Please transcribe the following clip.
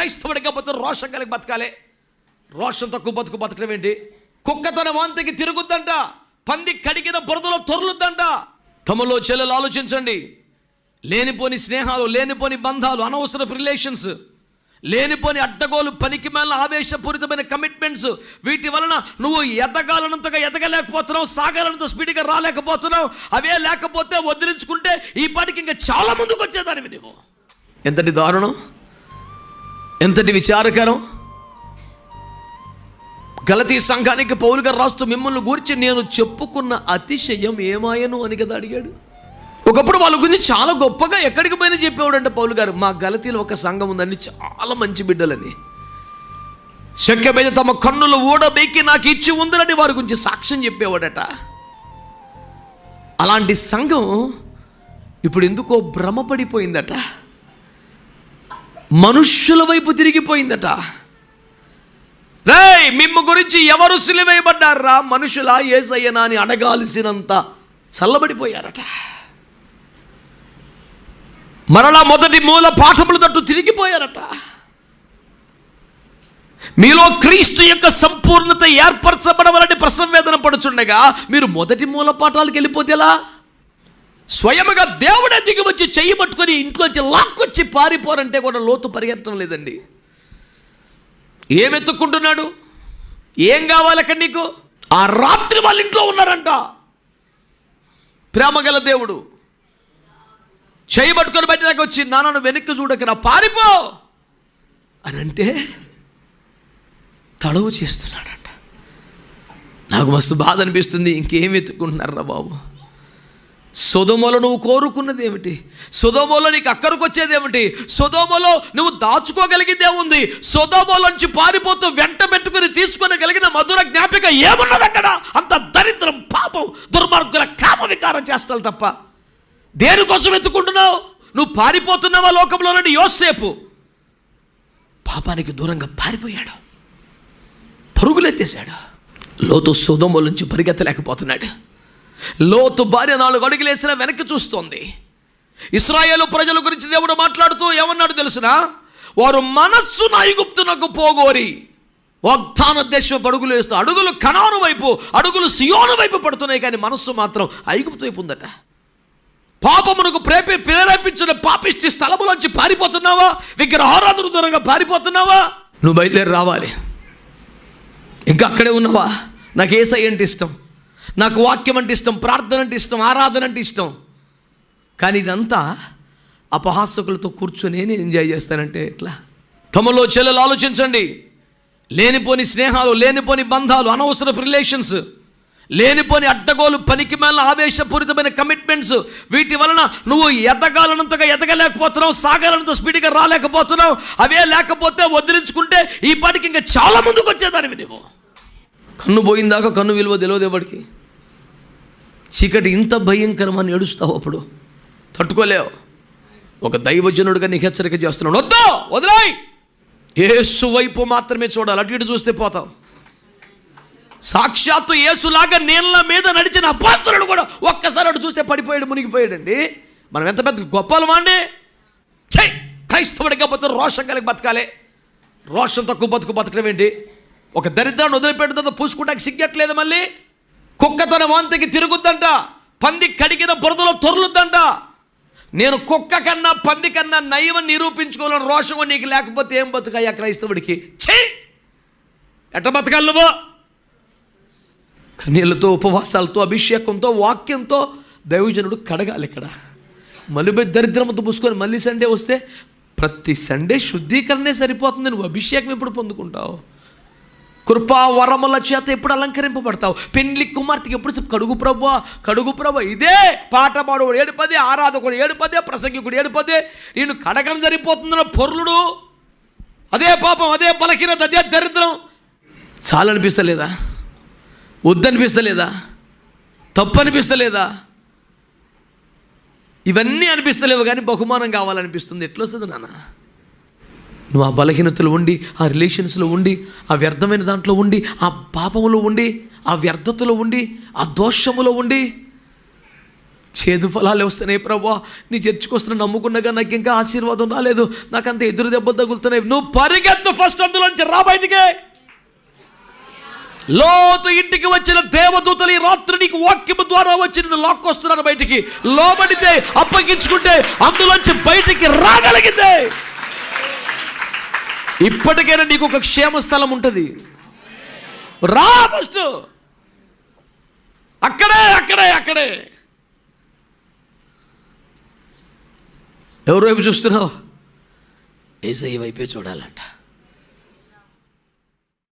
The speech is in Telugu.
క్రైస్తవుడిగా బతుకు రోషం కలిగి బతకాలి. రోషం తక్కువ బతకడం ఏంటి? కుక్క తన వాంతికి తిరుగుద్దంట, పంది కడిగిన బురదలో తొర్లుద్దంట. తమలో చెల్లెలు ఆలోచించండి. లేనిపోని స్నేహాలు, లేనిపోని బంధాలు, అనవసరపు రిలేషన్స్, లేనిపోని అడ్డగోలు, పనికి మేల ఆవేశపూరితమైన కమిట్మెంట్స్, వీటి వలన నువ్వు ఎదగాలనంతగా ఎదగలేకపోతున్నావు, సాగాలనంత స్పీడ్గా రాలేకపోతున్నావు. అవే లేకపోతే వదిలించుకుంటే ఈ పాటికి ఇంకా చాలా ముందుకు వచ్చేదానివి నువ్వు. ఎంతటి దారుణం, ఎంతటి విచారకరం. గలతీ సంఘానికి పౌలు గారు రాస్తూ మిమ్మల్ని గురించి నేను చెప్పుకున్న అతిశయం ఏమాయను అని కదా అడిగాడు. ఒకప్పుడు వాళ్ళ గురించి చాలా గొప్పగా ఎక్కడికి పోయినా చెప్పేవాడంట పౌలు గారు. మా గలతీలో ఒక సంఘం ఉందండి, చాలా మంచి బిడ్డలని, శక్య మీద తమ కన్నులు ఊడబెక్కి నాకు ఇచ్చి ఉందని వారి గురించి సాక్ష్యం చెప్పేవాడట. అలాంటి సంఘం ఇప్పుడు ఎందుకో భ్రమపడిపోయిందట, మనుష్యుల వైపు తిరిగిపోయిందట. రేయ్, మిమ్మ గురించి ఎవరు సిలువేయబడ్డారా? మనుషులా యేసయ్యనా అని అడగాల్సినంత చల్లబడిపోయారట. మరలా మొదటి మూల పాఠముల తట్టు తిరిగిపోయారట. మీలో క్రీస్తు యొక్క సంపూర్ణత ఏర్పరచబడవలని ప్రసంవేదన పడుచుండగా మీరు మొదటి మూల పాఠాలకు వెళ్ళిపోతే ఎలా? స్వయముగా దేవుడే దిగి వచ్చి చెయ్యి పట్టుకొని ఇంట్లోంచి లాక్కొచ్చి పారిపోరంటే కూడా లోతు పరిగెత్తడం లేదండి. ఏం ఎత్తుక్కుంటున్నాడు? ఏం కావాలి అక్కడ నీకు? ఆ రాత్రి వాళ్ళ ఇంట్లో ఉన్నారంట. ప్రేమగల దేవుడు చేయబట్టుకొని బయట దాకా వచ్చి, నాన్న వెనక్కి చూడకరా, పారిపో అని అంటే తడవు చేస్తున్నాడంట. నాకు మస్తు బాధ అనిపిస్తుంది. ఇంకేం ఎత్తుకుంటున్నారా బాబు? సొదొమలో నువ్వు కోరుకున్నది ఏమిటి? సొదొమలో నీకు అక్కడికి వచ్చేది ఏమిటి? సొదొమలో నువ్వు దాచుకోగలిగింది ఏముంది? సొదొమలోంచి పారిపోతూ వెంట పెట్టుకుని తీసుకొనగలిగిన మధుర జ్ఞాపిక ఏమున్నది అక్కడ? అంత దరిద్రం, పాపం, దుర్మార్గుల కామ వికారం చేస్తావు తప్ప దేనికోసం ఎత్తుకుంటున్నావు? నువ్వు పారిపోతున్నావా లోకంలో నుండి? యోసేపు పాపానికి దూరంగా పారిపోయాడు, పరుగులెత్తేశాడు. లోతు సొదొమ నుంచి పరిగెత్తలేకపోతున్నాడు. లోతు భార్య 4 అడుగులు వేసినా వెనక్కి చూస్తోంది. ఇశ్రాయేలు ప్రజల గురించి దేవుడు మాట్లాడుతూ ఏమన్నాడు తెలుసునా? వారు మనస్సును ఐగుప్తునకు పోగోరి వాగ్దాన దేశం అడుగులు వేస్తూ, అడుగులు కనాను వైపు, అడుగులు సియోను వైపు పడుతున్నాయి, కానీ మనస్సు మాత్రం ఐగుప్తు వైపు ఉందట. పాపమునకు ప్రేరేపించిన పాపిష్టి స్థలములోంచి పారిపోతున్నావా? విగ్రహారాధన దూరంగా పారిపోతున్నావా? నువ్వు బయలుదేరి రావాలి. ఇంకా అక్కడే ఉన్నావా? నాకు యేసయ్య అంటే ఇష్టం, నాకు వాక్యం అంటే ఇష్టం, ప్రార్థన అంటే ఇష్టం, ఆరాధన అంటే ఇష్టం, కానీ ఇదంతా అపహాసకులతో కూర్చొని నేను ఎంజాయ్ చేస్తానంటే ఎట్లా? తమలో చెల్లెలు ఆలోచించండి. లేనిపోని స్నేహాలు, లేనిపోని బంధాలు, అనవసరపు రిలేషన్స్, లేనిపోని అడ్డగోలు, పనికి మేల ఆవేశపూరితమైన కమిట్మెంట్స్, వీటి వలన నువ్వు ఎదగాలనంతగా ఎదగలేకపోతున్నావు, సాగాలనంత స్పీడ్గా రాలేకపోతున్నావు. అవే లేకపోతే వదిలించుకుంటే ఈ పాటికి ఇంకా చాలా ముందుకు వచ్చేదానివి నువ్వు. కన్ను పోయిందాకా కన్ను విలువ తెలియదు ఎవరికి. చీకటి ఇంత భయంకరమని ఏడుస్తావు, అప్పుడు తట్టుకోలేవు. ఒక దైవజనుడిగా నీకు హెచ్చరిక చేస్తున్నాడు, వద్దు, వదిలాయి, యేసు వైపు మాత్రమే చూడాలి. అటు ఇటు చూస్తే పోతావు. సాక్షాత్తు యేసులాగా నీళ్ళ మీద నడిచిన అపోస్తలుడు కూడా ఒక్కసారి అటు చూస్తే పడిపోయాడు, మునిగిపోయాడండి. మనం ఎంత పెద్ద గొప్పలమా అండి? క్రైస్తవుడిగా బతుకు రోషం కలిగి బతకాలి. రోషం తక్కువ బతకడం ఏంటి? ఒక దరిద్రాన్ని వదిలిపెట్టుతో పూసుకుంటానికి సిగ్గట్లేదు. మళ్ళీ కుక్క తన వాంతికి తిరుగుద్దంట, పంది కడిగిన బురదలో తొర్లుద్దంట. నేను కుక్క కన్నా పంది కన్నా నయమని నిరూపించుకోవాలని రోషం నీకు లేకపోతే ఏం బతుకయ్యా క్రైస్తవుడికి? ఎట్ట బతకాలి నువ్వు? కన్నీళ్ళతో, ఉపవాసాలతో, అభిషేకంతో, వాక్యంతో దైవజనుడు కడగాలి. ఇక్కడ మళ్ళీ దరిద్రంతో పూసుకొని మళ్ళీ సండే వస్తే ప్రతి సండే శుద్ధీకరణే సరిపోతుంది. నువ్వు అభిషేకం ఎప్పుడు పొందుకుంటావు? కృపా వరముల చేత ఎప్పుడు అలంకరింపబడతావు? పెండ్లి కుమార్తెకి ఎప్పుడు కడుగు ప్రభువా, కడుగు ప్రభు. ఇదే పాట పాడువాడు 7 ఆరాధకుడు 7 ప్రసంగికుడు 7 నేను కడగడం సరిపోతుందన్న పొర్లుడు. అదే పాపం, అదే బలహీనత, అదే దరిద్రం. చాలా అనిపిస్తలేదా? వద్దనిపిస్తలేదా? తప్పు అనిపిస్తలేదా? ఇవన్నీ అనిపిస్తలేవు, కానీ బహుమానం కావాలనిపిస్తుంది. ఎట్లొస్తుంది నాన్న? నువ్వు ఆ బలహీనతలో ఉండి, ఆ రిలేషన్స్లో ఉండి, ఆ వ్యర్థమైన దాంట్లో ఉండి, ఆ పాపములో ఉండి, ఆ వ్యర్థతలో ఉండి, ఆ దోషములో ఉండి చేదు ఫలాలు వస్తున్నాయి ప్రభువా, నీ చర్చికి వస్తున్నా నమ్ముకున్నాగా నాకు ఇంకా ఆశీర్వాదం రాలేదు, నాకు అంత ఎదురు దెబ్బలు తగులుతున్నాయి. నువ్వు పరిగెత్తు, ఫస్ట్ అందులోంచి రా బయటికే. లోతు ఇంటికి వచ్చిన దేవదూతలు ఈ రాత్రి నీకు వాక్యము ద్వారా వచ్చి నిన్ను లాక్కొస్తున్నారు బయటికి. లోబడితే, అప్పగించుకుంటే, అందులోంచి బయటికి రాగలిగితే ఇప్పటికైనా నీకు ఒక క్షేమ స్థలం ఉంటుంది. రా ఫస్ట్, అక్కడే. ఎవరి వైపు చూస్తున్నావు? యేసయ్య వైపే చూడాలంట.